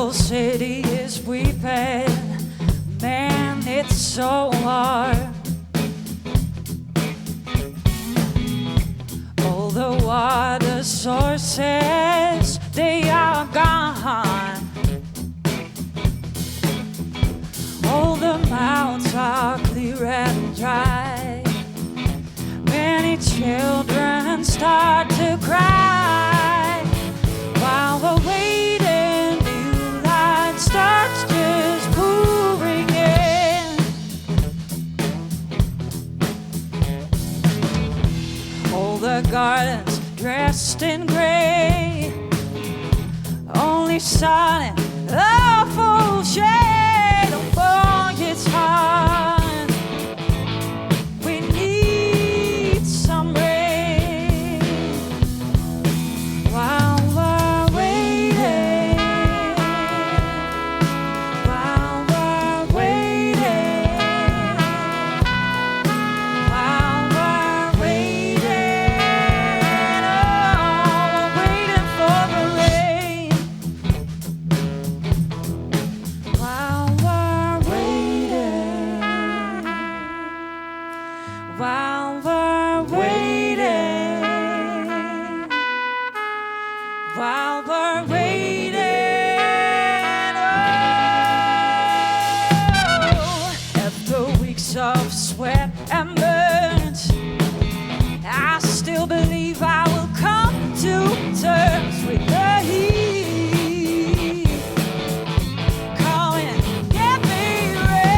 whole city is weeping. Man, it's so hard. All the water sources, they are gone. All the mouths are clear and dry. Many children start to cry. While we're waiting, new light starts just pouring in. All the gardens dressed in gray, only sun and awful shade. Oh boy, it's hard. We need some rain. While we're waiting, while we're waiting, while we're waiting, oh, we're waiting for the rain. While we're waiting, while we're waiting, while we're waiting, oh, after weeks of sweat and burns, I still believe I will come to terms with the heat. Come and get me rain.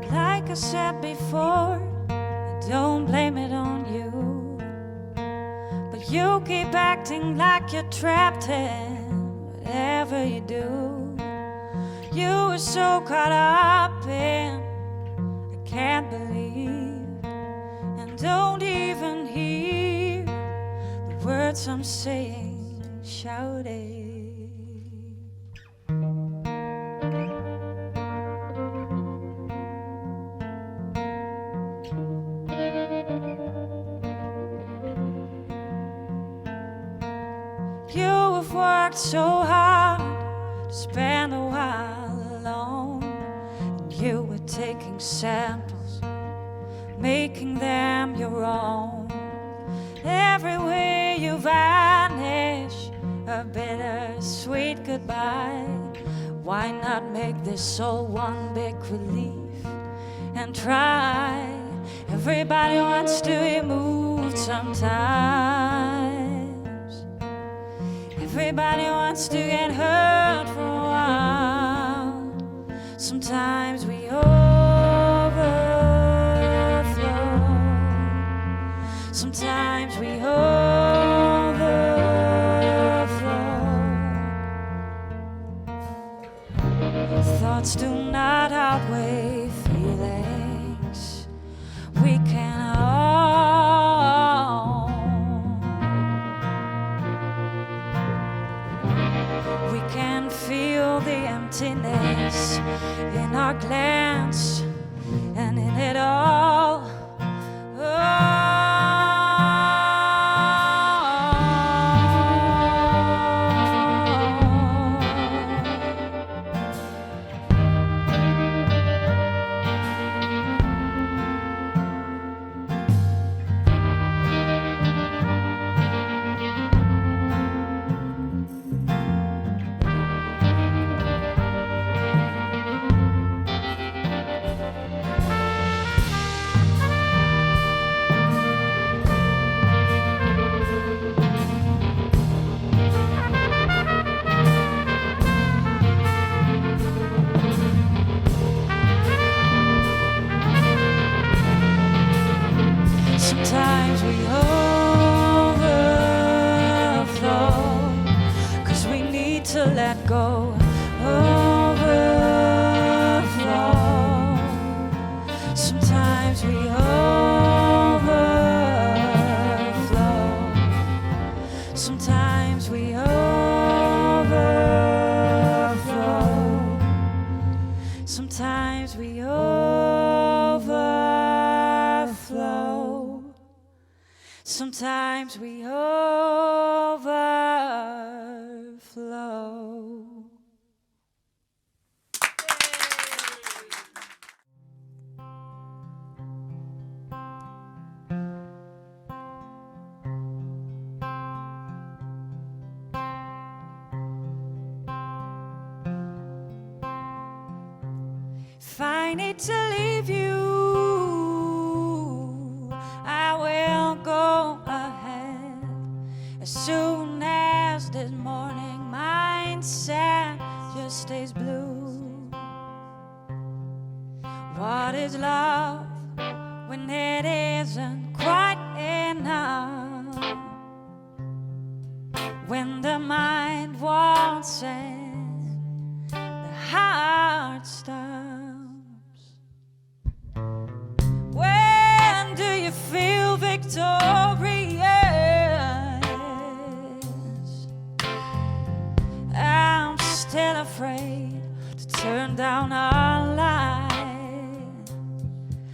Like I said before, I don't blame it on you, but you keep acting like you're trapped in whatever you do. You were so caught up in I can't believe, and don't even hear the words I'm saying shouted. You have worked so hard to spend a while alone, and you were taking samples, making them your own. Everywhere you vanish, a bittersweet goodbye. Why not make this all one big relief and try? Everybody wants to be moved sometimes. Everybody wants to get hurt for a while. Sometimes we overflow. Thoughts do not outweigh feelings. We can own. We can feel the emptiness in our glance and in it all. Sometimes we overflow, 'cause we need to let go. Overflow. Sometimes we overflow. Sometimes we overflow. Sometimes we overflow. Sometimes we overflow. If I need to leave you, I will go ahead. As soon as this morning mindset just stays blue. What is love when it isn't quite enough? When the mind wants it, the heart stops. When do you feel victorious? I'm still afraid to turn down our light.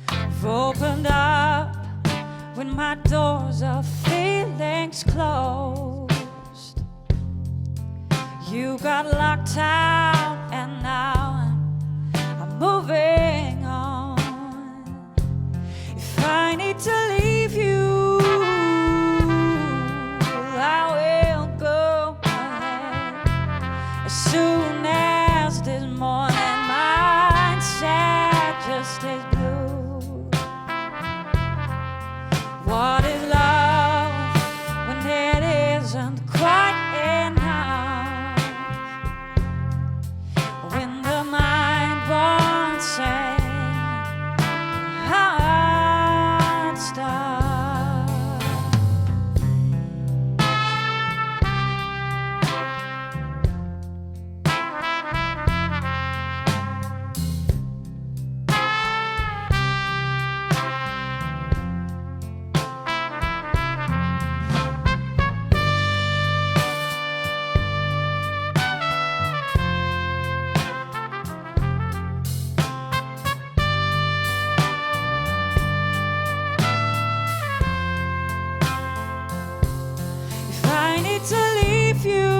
I've opened up when my doors of feelings closed. You got locked out and now I'm moving on. If I need to leave you, I will go ahead. As soon as this morning mindset just stays blue. What is love when it isn't quite enough? When the mind wants it, heart stops. If I need to leave you,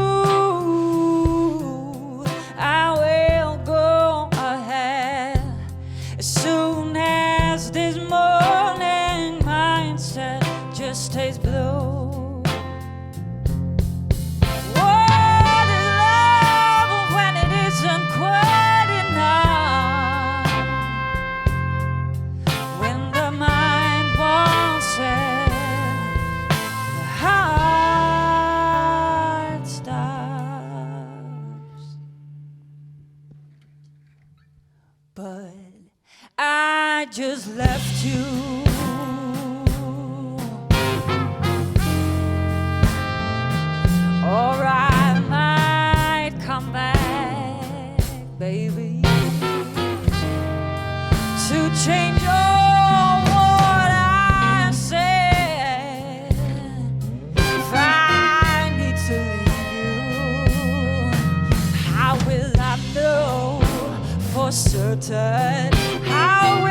I will go ahead. As soon as this morning mindset just stays blue. What is love when it isn't quite enough? When the mind wants it, the heart stops. But I just left you. Or I might come back, baby. change all what I said. If I need to leave you, how will I know for certain? How